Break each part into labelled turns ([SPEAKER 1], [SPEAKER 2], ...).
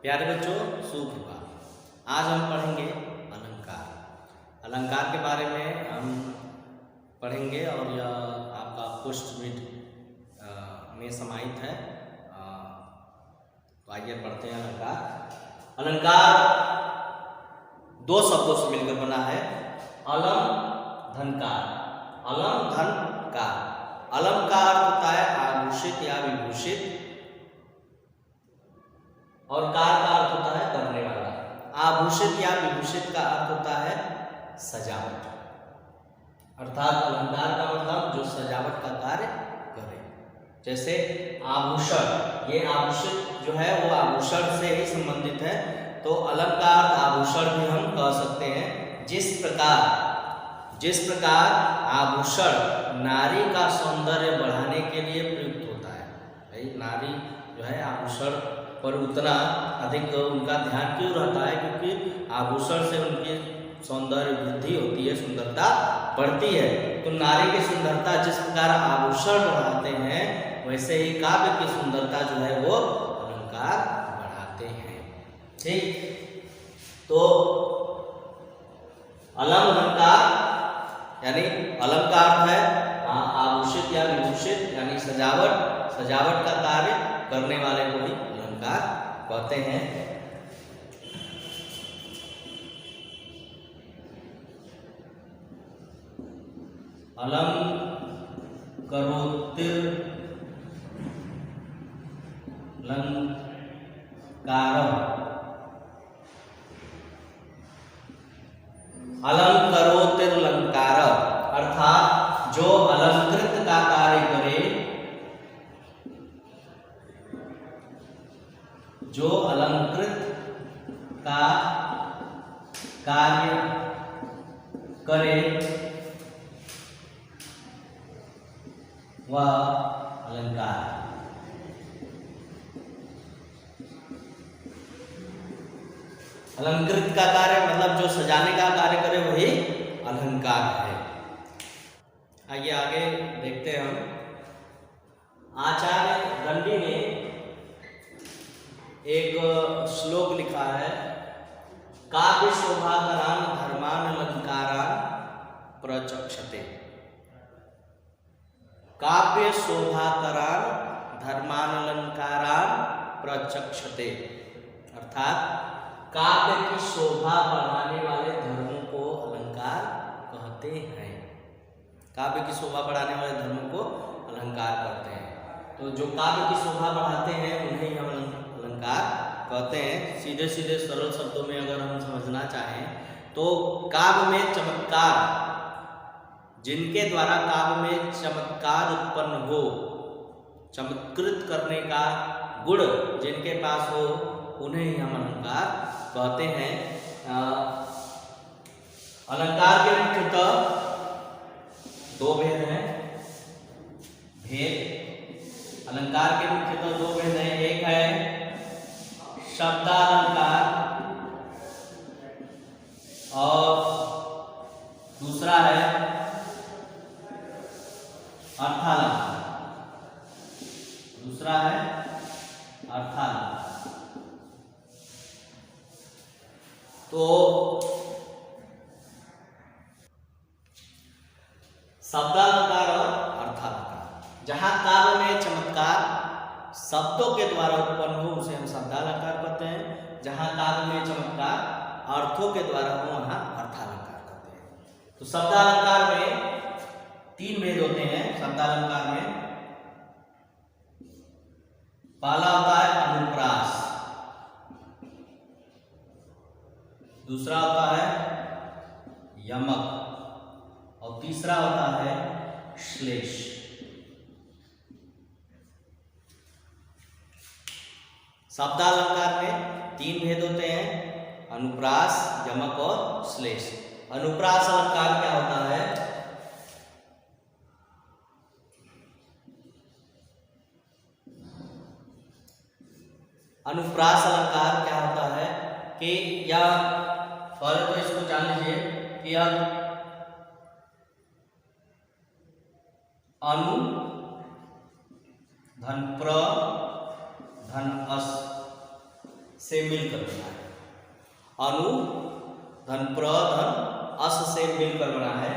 [SPEAKER 1] प्यारे बच्चों, सुप्रभात। आज हम पढ़ेंगे अलंकार। अलंकार के बारे में हम पढ़ेंगे और यह आपका पोस्ट मिड में समाहित है। तो आइए पढ़ते हैं अलंकार। अलंकार दो शब्दों से मिलकर बना है, अलम धनकार। अलम धनकार। अलम का अर्थ होता है आभूषित या विभूषित, और कार का अर्थ होता है करने वाला। आभूषित या विभूषित का अर्थ होता है सजावट, अर्थात अलंकार का मतलब जो सजावट का कार्य करे। जैसे आभूषण, ये आभूषित जो है वो आभूषण से ही संबंधित है, तो अलंकार आभूषण भी हम कह सकते हैं। जिस प्रकार आभूषण नारी का सौंदर्य बढ़ाने के लिए प्रयुक्त होता है। भाई नारी जो है आभूषण पर उतना अधिक उनका ध्यान क्यों रहता है? क्योंकि आभूषण से उनकी सौंदर्य वृद्धि होती है, सुंदरता बढ़ती है। तो नारी की सुंदरता जिस प्रकार आभूषण बढ़ाते हैं, वैसे ही काव्य की सुंदरता जो है वो अलंकार बढ़ाते हैं। ठीक, तो अलम अलंकार यानी अलम का अर्थ है आभूषित या विभूषित, यानी सजावट का कार्य करने वाले को ही अलंकार कहते हैं। अलम करोतिर अलंकारम। अलम करोतिर अलंकारम अर्थात जो अलंकृत का कार्य करे, जो अलंकृत का कार्य करे वह अलंकार। अलंकृत का कार्य मतलब जो सजाने का कार्य करे वही अलंकार है। आइए आगे देखते हैं हम। आचार्य दंडी ने एक श्लोक लिखा है, काव्य शोभाकरान धर्मान अलंकारान प्रचक्षते। काव्य शोभाकरान धर्मान अलंकारान प्रचक्षते अर्थात काव्य की शोभा बढ़ाने वाले धर्मों को अलंकार कहते हैं। काव्य की शोभा बढ़ाने वाले धर्मों को अलंकार कहते हैं। तो जो काव्य की शोभा बढ़ाते हैं उन्हें हम अलंकार कहते हैं। सीधे सीधे सरल शब्दों में अगर हम समझना चाहें तो काव्य में चमत्कार, जिनके द्वारा काव्य में चमत्कार उत्पन्न हो, चमत्कृत करने का गुण जिनके पास हो, उन्हें ही हम अलंकार कहते हैं। अलंकार के मुख्यतः दो भेद हैं। अलंकार के मुख्यतः दो भेद हैं। एक है शब्दालंकार और दूसरा है अर्थालंकार। तो शब्दालंकार और अर्थालंकार, जहां काव्य में चमत्कार शब्दों के द्वारा उत्पन्न हो उसे हम शब्दालंकार कहते हैं। जहां काव्य में चमत्कार अर्थों के द्वारा हो वहां अर्थालंकार कहते हैं। तो शब्दालंकार में तीन भेद होते हैं। शब्दालंकार में पहला होता है अनुप्रास, दूसरा होता है यमक और तीसरा होता है श्लेष। शब्दालंकार में तीन भेद होते हैं, अनुप्रास, यमक और श्लेष। अनुप्रास अलंकार क्या होता है? अनुप्रास अलंकार क्या होता है कि या पहले तो इसको जान लीजिए कि यह अनु धन प्र धन अस से मिलकर बना है। अनु धन प्र धन अस से मिलकर बना है।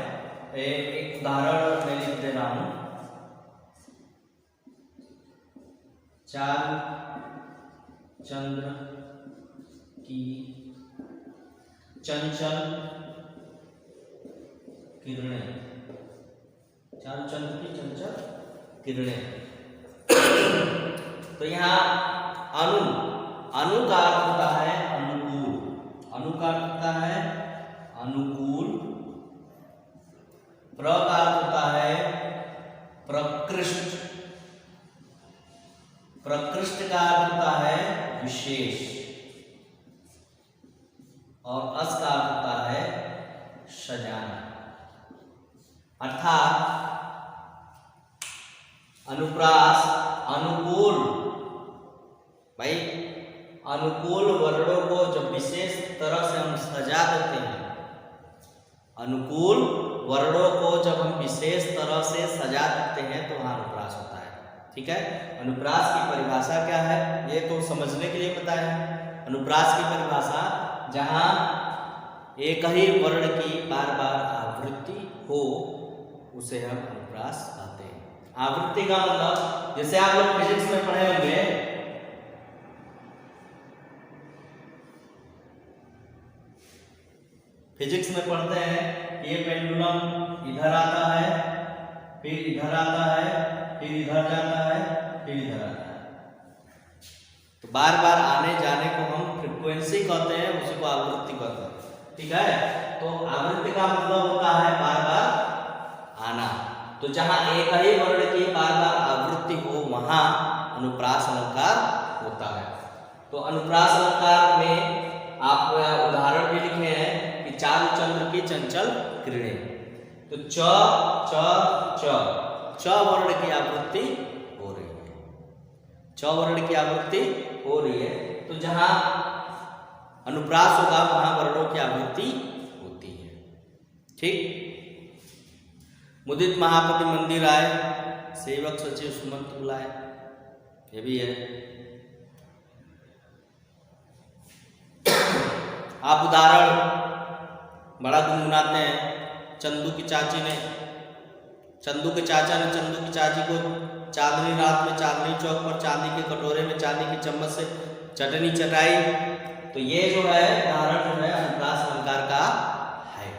[SPEAKER 1] एक उदाहरण मैं लिख दे रहा हूं। चार चंद्र की चंचल किरणें, चार चंद्र की चंचल किरणें। तो यहाँ अनु, अनु का अर्थ होता है अनुकूल, अनु का अर्थ होता है अनुकूल। प्र का अर्थ होता है प्रकृष्ट, प्रकृष्ट का अर्थ होता है विशेष, और अस का अर्थ होता है सजाना। अर्थात अनुप्रास अनुकूल, भाई अनुकूल वर्णों को जब विशेष तरह से हम सजा देते हैं, अनुकूल वर्णों को जब हम विशेष तरह से सजा देते हैं तो वहां अनुप्रास होता है। ठीक है, अनुप्रास की परिभाषा क्या है ये तो समझने के लिए बताया है। अनुप्रास की परिभाषा जहां एक ही वर्ण की बार बार आवृत्ति हो उसे हम अनुप्रास कहते हैं। आवृत्ति का मतलब जैसे आप लोग फिजिक्स में पढ़े होंगे, फिजिक्स में पढ़ते हैं ये पेंडुलम इधर आता है, फिर इधर आता है, फिर इधर जाता है, फिर इधर आता है। तो बार बार आने जाने को हम फ्रीक्वेंसी कहते हैं, उसी को आवृत्ति कहते हैं। ठीक है, तो आवृत्ति का मतलब होता है बार बार आना। तो जहां एक ही वर्ण की बार बार आवृत्ति हो वहां अनुप्रास अलंकार होता है। तो अनुप्रास अलंकार में आप उदाहरण भी लिखे हैं कि चारु चंद्र की चंचल किरणें। तो च च च, च वर्ण की आवृत्ति हो रही है, च वर्ण की आवृत्ति हो रही है। तो जहां अनुप्रास होगा वहां वर्णों की आवृत्ति होती है। ठीक, मुदित महापति मंदिर आए, सेवक सचिव सुमंत बुलाए, ये भी है। आप उदाहरण बड़ा गुनगुनाते हैं। चंदू की चाची ने, चंदू के चाचा ने चंदू की चाची को चांदनी रात में चांदनी चौक पर चांदी के कटोरे में चांदी की चम्मच से चटनी चटाई। तो ये जो है उदाहरण जो है अनुप्रास अलंकार का है।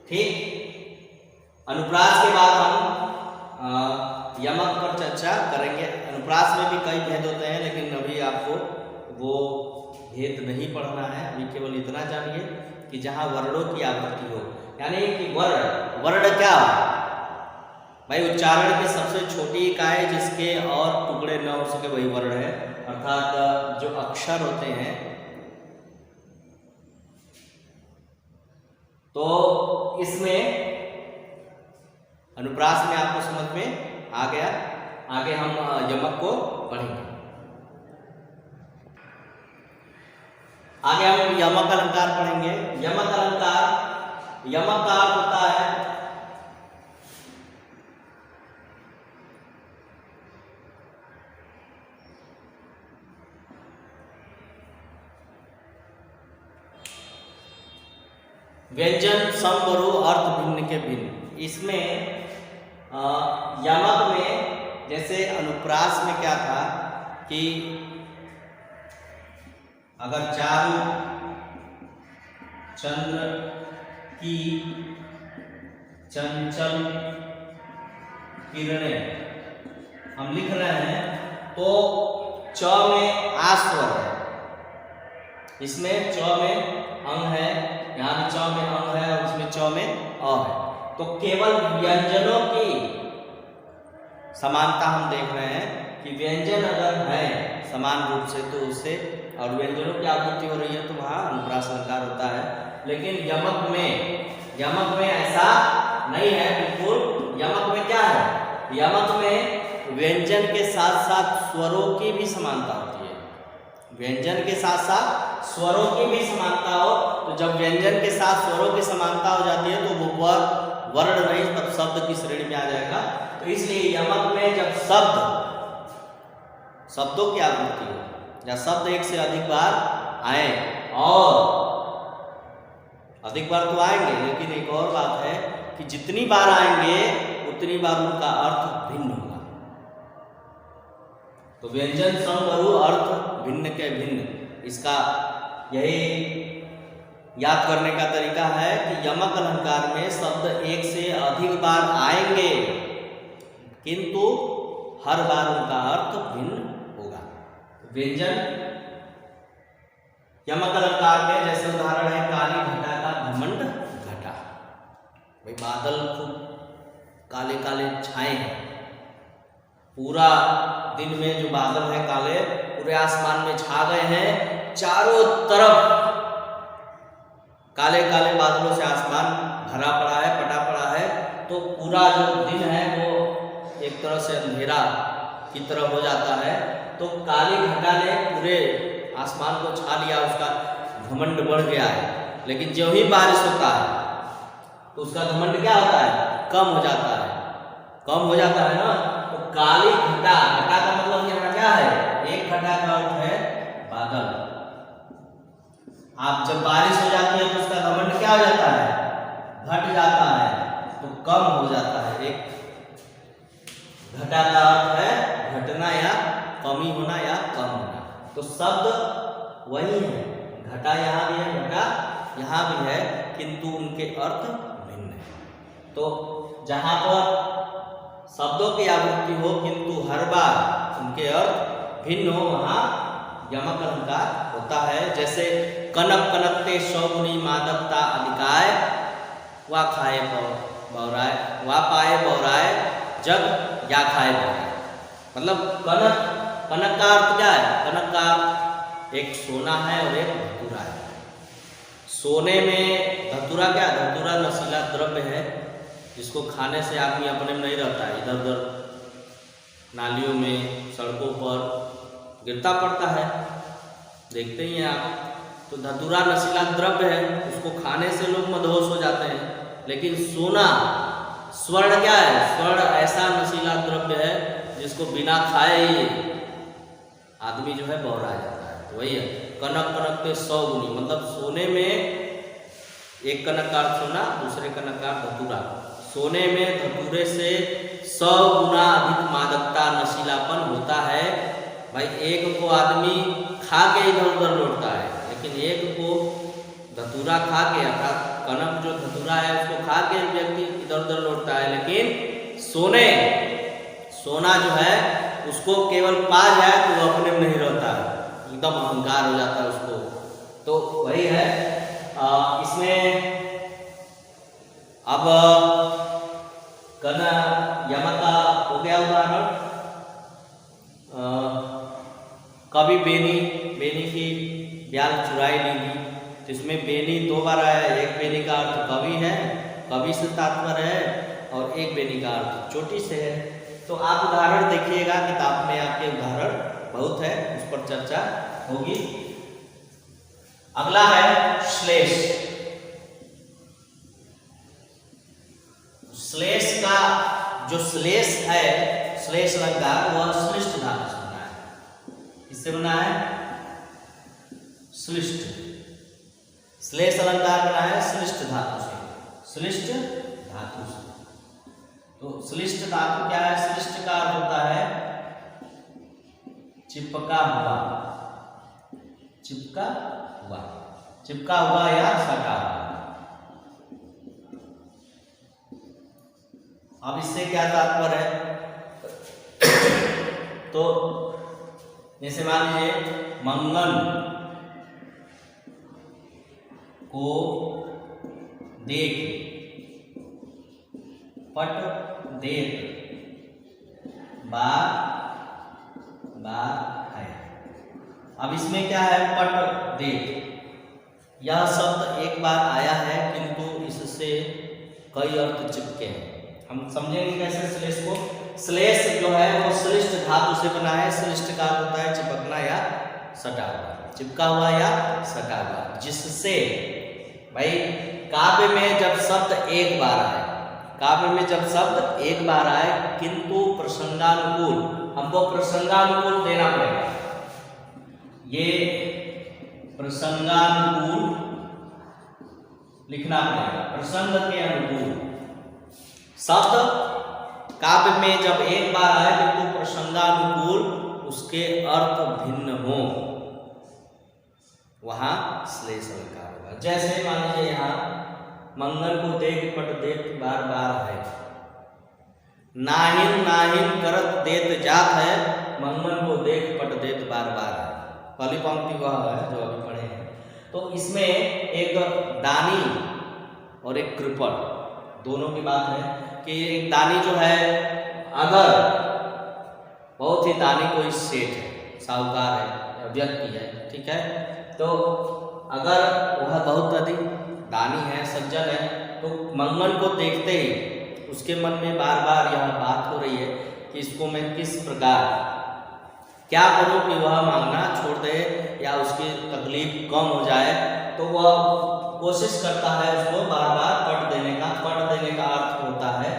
[SPEAKER 1] ठीक, अनुप्रास के बाद हम यमक पर चर्चा करेंगे। अनुप्रास में भी कई भेद होते हैं, लेकिन अभी आपको वो भेद नहीं पढ़ना है। अभी केवल इतना जानिए कि जहां वर्णों की आवृत्ति हो, यानी कि वर्ण, वर्ण क्या भाई, उच्चारण की सबसे छोटी इकाई जिसके और टुकड़े न हो सके वही वर्ण है। अर्थात जो अक्षर होते हैं, तो इसमें अनुप्रास में आपको समझ में आ गया। आगे हम यमक को पढ़ेंगे। आगे हम यमक अलंकार पढ़ेंगे। यमक अलंकार, यमक का अर्थ होता है व्यंजन समवरो अर्थ भिन्न के भिन्न। इसमें यमक में जैसे अनुप्रास में क्या था कि अगर चारु चंद्र की चंचल किरणें हम लिख रहे हैं, तो च में आ स्वर है, इसमें च में अंग है, यहाँ भी च में अंग है और उसमें च में अ है। तो केवल व्यंजनों की समानता हम देख रहे हैं कि व्यंजन अगर है समान रूप से तो उससे और व्यंजनों की आवृत्ति हो रही है तो वहाँ अनुप्रास अलंकार होता है। लेकिन यमक में ऐसा नहीं है बिल्कुल। यमक में क्या है, यमक में व्यंजन के साथ साथ स्वरों की भी समानता होती है। व्यंजन के साथ साथ स्वरों की भी समानता हो, तो जब व्यंजन के साथ स्वरों की समानता हो जाती है तो वो वर्ण नहीं तब शब्द की श्रेणी में आ जाएगा। तो इसलिए यमक में जब शब्दों की आवृत्ति हो या शब्द एक से अधिक बार आए, और अधिक बार तो आएंगे, लेकिन एक और बात है कि जितनी बार आएंगे उतनी बार उनका अर्थ भिन्न होगा। तो व्यंजन समवरु अर्थ भिन्न के भिन्न, इसका यही याद करने का तरीका है कि यमक अलंकार में शब्द एक से अधिक बार आएंगे, किंतु हर बार उनका अर्थ भिन्न होगा। व्यंजन यमक अलंकार में जैसे उदाहरण है काली घटा का घमंड घटा। भाई बादल खूब काले काले छाए हैं, पूरा दिन में जो बादल है काले पूरे आसमान में छा गए हैं, चारों तरफ काले काले बादलों से आसमान भरा पड़ा है, पटा पड़ा है। तो पूरा जो दिन है वो एक तरह से अंधेरा की तरह हो जाता है। तो काली घटा ने पूरे आसमान को छा लिया, उसका घमंड बढ़ गया है। लेकिन जो ही बारिश होता है तो उसका घमंड क्या होता है, कम हो जाता है, कम हो जाता है ना। तो काली घटा, घटा का मतलब यहाँ क्या है, एक घटा का अर्थ है बादल। आप जब बारिश हो जाती है तो उसका घमंड क्या हो जाता है, घट जाता है, तो कम हो जाता है। एक घटा का अर्थ है घटना या कमी होना या कम होना। तो शब्द वही है, घटा यहाँ भी है, घटा यहाँ भी है, किंतु उनके अर्थ भिन्न है। तो जहाँ पर शब्दों की आवृत्ति हो किंतु हर बार उनके अर्थ भिन्न हो, वहाँ यमक अलंकार होता है। जैसे कनक कनकते सौगुनी मादकता अधिकाय, वा खाए बौराय, वा पाए बौराय जग या खाए बौराय। मतलब कनक, कनक का अर्थ क्या है, कनक का एक सोना है और एक धतूरा है। सोने में धतूरा क्या, धतूरा नशीला द्रव्य है जिसको खाने से आदमी अपने में नहीं रहता है, इधर उधर नालियों में सड़कों पर गिरता पड़ता है, देखते ही हैं आप। तो धतूरा नशीला द्रव्य है, उसको खाने से लोग मदहोश हो जाते हैं। लेकिन सोना, स्वर्ण क्या है, स्वर्ण ऐसा नशीला द्रव्य है जिसको बिना खाए ही आदमी जो है बौरा जाता है। तो वही है कनक कनकते 100 गुनी, मतलब सोने में एक कनक का अर्थ सोना, दूसरे कनक का धतूरा। सोने में धतूरे से 100 गुना अधिक मादकता नशीलापन होता है। भाई एक को आदमी खा के इधर उधर लौटता है, लेकिन एक को धतूरा खा के, अर्थात कनक जो धतूरा है उसको खा के व्यक्ति इधर उधर लौटता है। लेकिन सोना जो है उसको केवल पा जाए तो वो अपने में नहीं रहता है, एकदम अहंकार हो जाता है उसको। तो वही है इसमें। अब यमक का हो गया उदाहरण। कभी बेनी की ब्याल चुराई ली, तो इसमें बेनी 2 बार आया। एक बेनी का अर्थ कवि है, कवि से तात्पर्य है, और एक बेनी का अर्थ चोटी से है। तो आप उदाहरण देखिएगा, किताब में आपके उदाहरण बहुत है, उस पर चर्चा होगी। अगला है श्लेष। श्लेष का जो श्लेष है, श्लेष अलंकार, वह श्लिष्ट धातु से बना है। किससे बना है, श्लिष्ट। श्लेष अलंकार बना है श्लिष्ट धातु से, श्लिष्ट धातु से। तो श्लिष्ट धातु क्या है, श्लिष्ट का अर्थ होता है चिपका हुआ, चिपका हुआ, चिपका हुआ या सटा हुआ। अब इससे क्या तात्पर्य है, तो जैसे मान लीजिए मंगन को देख, पट देख, बार है। अब इसमें क्या है, पट देख, यह शब्द एक बार आया है किंतु इससे कई अर्थ चिपके हैं। हम समझेंगे कैसे श्लेष को। श्लेष जो है वो श्लिष्ट धातु से बना है। श्लिष्ट का होता है चिपकना या सटा हुआ, चिपका हुआ या सटा हुआ, जिससे भाई काव्य में जब शब्द एक बार आए, काव्य में जब शब्द एक बार आए किंतु प्रसंगानुकूल, हमको प्रसंगानुकूल देना पड़ेगा। ये प्रसंगानुकूल लिखना पड़ेगा, प्रसंग के अनुकूल। शब्द काव्य में जब एक बार आए तो प्रसंगानुकूल उसके अर्थ भिन्न हो, वहां श्लेष अलंकार होगा। जैसे मान लीजिए यहाँ मंगल को देख पट देख बार बार है, नाहिन नाहिन करत देत जात है, मंगल को देख पट देत बार बार है। पहली पंक्ति वह है जो अभी पढ़े हैं। तो इसमें एक दानी और एक कृपण दोनों की बात है कि एक दानी जो है, अगर बहुत ही दानी कोई सेठ है, साहूकार है या व्यक्ति है, ठीक है, तो अगर वह बहुत अधिक दानी है, सज्जन है, तो मंगल को देखते ही उसके मन में बार बार यह बात हो रही है कि इसको मैं किस प्रकार क्या करूं कि वह मांगना छोड़ दे या उसकी तकलीफ कम हो जाए, तो वह कोशिश करता है उसको बार बार पट देने का। पट देने का अर्थ होता है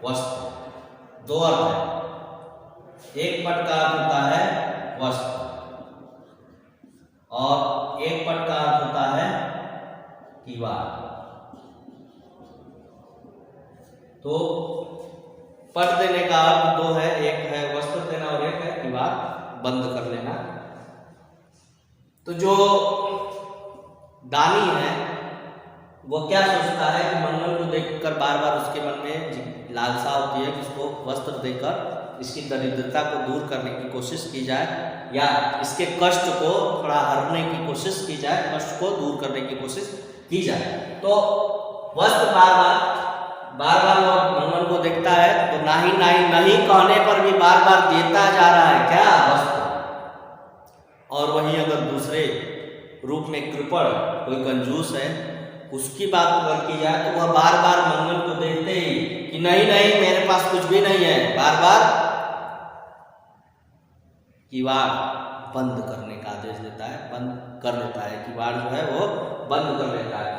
[SPEAKER 1] वस्त्र। दो अर्थ है, एक पट का अर्थ होता है वस्त्र और एक पट का अर्थ होता है किवाड़। तो पट देने का अर्थ दो है, एक है वस्त्र देना और एक है किवाड़ बंद कर लेना। तो जो दानी है वो क्या सोचता है कि मंगल को देखकर बार बार उसके मन में लालसा होती है कि इसको वस्त्र देकर इसकी दरिद्रता को दूर करने की कोशिश की जाए या इसके कष्ट को थोड़ा हरने की कोशिश की जाए, कष्ट को दूर करने की कोशिश की जाए। तो वस्त्र बार बार वो मंगल को देखता है, तो नहीं नहीं नहीं कहने पर भी बार बार देता जा रहा है क्या वस्त्र। और वहीं अगर दूसरे रूप में कृपण कोई कंजूस है, उसकी बात अगर की जाए तो वह बार बार मंगल को देखते ही कि नहीं नहीं मेरे पास कुछ भी नहीं है, बार बार किवाड़ बंद करने का आदेश देता है, बंद कर लेता है, किवाड़ जो है वो बंद कर लेता है।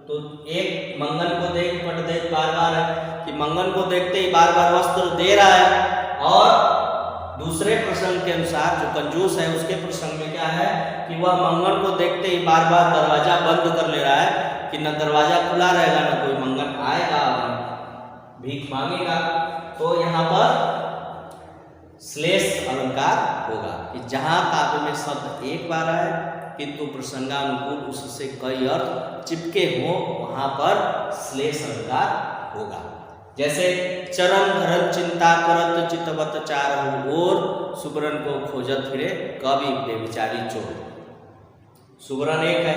[SPEAKER 1] तो एक मंगल को देख पट देख बार बार है कि मंगल को देखते ही बार बार वस्त्र दे रहा है, और दूसरे प्रसंग के अनुसार जो कंजूस है उसके प्रसंग में क्या है कि वह मंगल को देखते ही बार बार दरवाजा बंद कर ले रहा है कि न दरवाजा खुला रहेगा न कोई मंगल आएगा भीख मांगेगा। तो यहाँ पर श्लेष अलंकार होगा कि जहां काव्य में शब्द एक बार आए किंतु प्रसंगानुकूल उससे कई अर्थ चिपके हो, वहां पर श्लेष अलंकार होगा। जैसे चरण धरन चिंता करत चितवत चारहु ओर, सुबरन को खोजत फिरे कवि बेविचारी चोर। सुबरन एक है,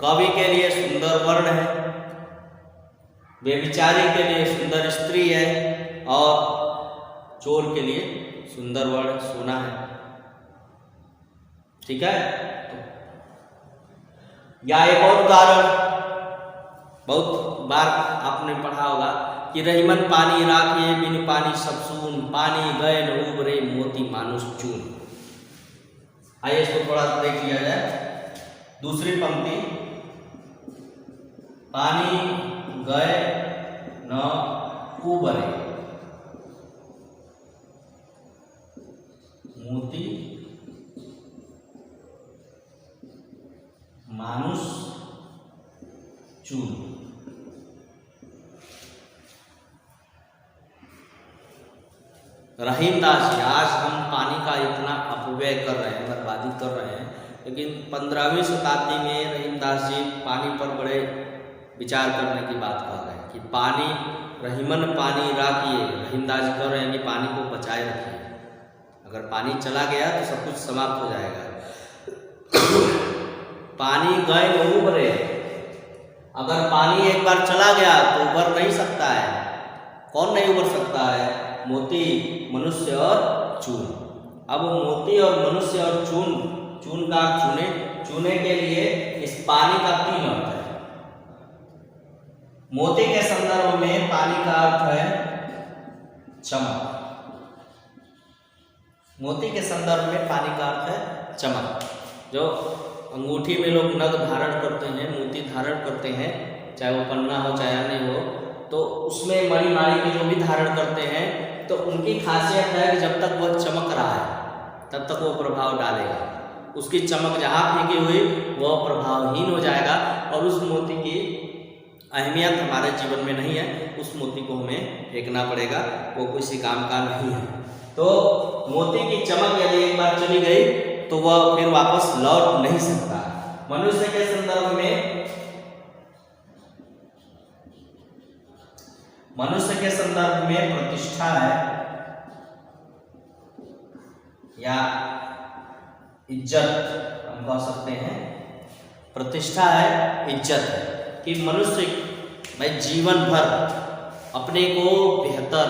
[SPEAKER 1] कवि के लिए सुंदर वर्ण है, बेविचारी के लिए सुंदर स्त्री है, और चोर के लिए सुंदर वर्ण सोना है। ठीक है। या एक और उदाहरण बहुत बार आपने पढ़ा होगा कि रहीमन पानी राखिए बिन पानी सब सून, पानी गए न उबरे मोती मानुष चून। आइए इसको थोड़ा देख लिया जाए। दूसरी पंक्ति, पानी गए न उबरे मोती मानुष चून। रहीमदास जी, आज हम पानी का इतना अपव्यय कर रहे हैं, बर्बादी कर रहे हैं, लेकिन 15वीं शताब्दी में रहीमदास जी पानी पर बड़े विचार करने की बात कर रहे हैं कि पानी रहीमन पानी राखिए। रहीमदास जी कह रहे हैं कि पानी को बचाए रखिए, अगर पानी चला गया तो सब कुछ समाप्त हो जाएगा। पानी गए न उबरे, अगर पानी एक बार चला गया तो उबर नहीं सकता है। कौन नहीं उबर सकता है? मोती, मनुष्य और चून। अब मोती और मनुष्य और चून, चून का चूने, चूने के लिए इस पानी का 3 अर्थ है। मोती के संदर्भ में पानी का अर्थ है चमक। मोती के संदर्भ में पानी का अर्थ है चमक। जो अंगूठी में लोग नग धारण करते हैं, मोती धारण करते हैं, चाहे वो पन्ना हो चाहे अन्य हो, तो उसमें मणि माणिक जो भी धारण करते हैं, तो उनकी खासियत है कि जब तक वह चमक रहा है तब तक वो प्रभाव डालेगा। उसकी चमक जहाँ फेंकी हुई वह प्रभावहीन हो जाएगा और उस मोती की अहमियत हमारे जीवन में नहीं है, उस मोती को हमें फेंकना पड़ेगा, वो किसी काम का नहीं है। तो मोती की चमक यदि एक बार चली गई तो वह फिर वापस लौट नहीं सकता। मनुष्य के संदर्भ में प्रतिष्ठा है या इज्जत हम कह सकते हैं, प्रतिष्ठा है, इज्जत है कि मनुष्य भाई जीवन भर अपने को बेहतर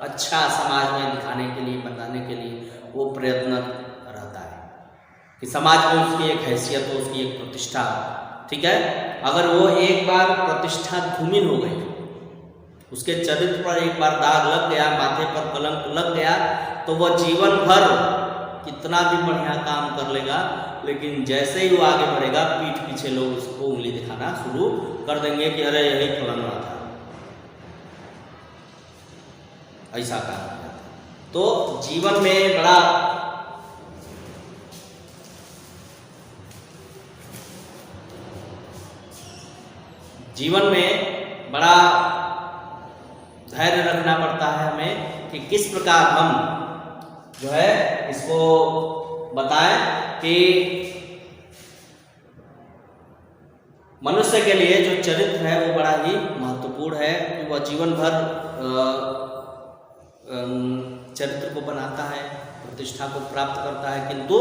[SPEAKER 1] अच्छा समाज में दिखाने के लिए, बताने के लिए वो प्रयत्न रहता है कि समाज में उसकी एक हैसियत हो, उसकी एक प्रतिष्ठा, ठीक है। अगर वो एक बार प्रतिष्ठा धूमिल हो गई, उसके चरित्र पर एक बार दाग लग गया, माथे पर कलंक लग गया, तो वह जीवन भर कितना भी बढ़िया काम कर लेगा, लेकिन जैसे ही वो आगे बढ़ेगा पीठ पीछे लोग उसको उंगली दिखाना शुरू कर देंगे कि अरे यही फलाना था, ऐसा काम किया। तो जीवन में बड़ा धैर्य रखना पड़ता है हमें कि किस प्रकार हम जो है इसको बताएं कि मनुष्य के लिए जो चरित्र है वो बड़ा ही महत्वपूर्ण है कि वह जीवन भर चरित्र को बनाता है, प्रतिष्ठा को प्राप्त करता है, किंतु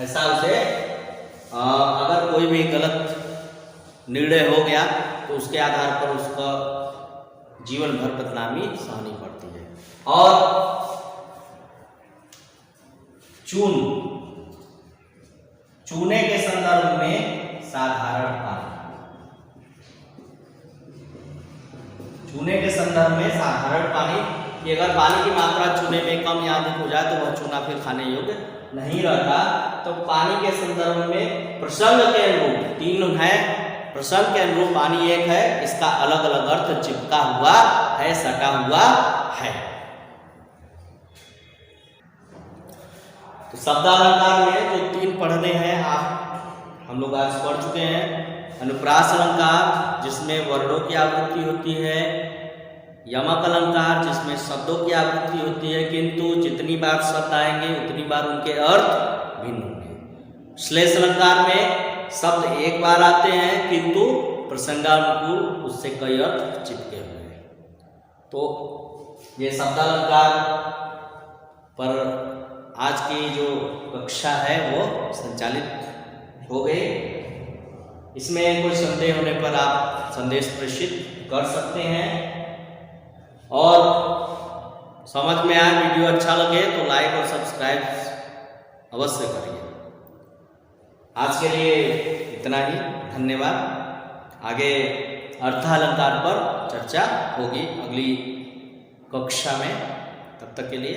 [SPEAKER 1] ऐसा उसे अगर कोई भी गलत निर्णय हो गया तो उसके आधार पर उसका जीवन भर बदनामी सहनी पड़ती है। और चूने के संदर्भ में साधारण पानी, चूने के संदर्भ में साधारण पानी कि अगर पानी की मात्रा चूने में कम या अधिक हो जाए तो वह चूना फिर खाने योग्य नहीं रहता। तो पानी के संदर्भ में प्रसंग के अनुरूप तीन है, प्रसंग के अनुरूप पानी एक है, इसका अलग अलग अर्थ चिपका हुआ है, सटा हुआ है। तो शब्दालंकार में जो तीन पढ़ने हैं हम लोग आज पढ़ चुके हैं। अनुप्रास अलंकार जिसमें वर्णों की आवृत्ति होती है, यमक अलंकार जिसमें शब्दों की आवृत्ति होती है, किंतु जितनी बार शब्द आएंगे उतनी बार उनके अर्थ भिन्न होंगे। श्लेष अलंकार में शब्द एक बार आते हैं किंतु प्रसंगानुकूल उससे कई अर्थ चिपके हुए हैं। तो ये शब्दालंकार पर आज की जो कक्षा है वो संचालित हो गई। इसमें कोई संदेह होने पर आप संदेश प्रेषित कर सकते हैं, और समझ में आए, वीडियो अच्छा लगे तो लाइक और सब्सक्राइब अवश्य करिए। आज के लिए इतना ही, धन्यवाद। आगे अर्थालंकार पर चर्चा होगी अगली कक्षा में, तब तक के लिए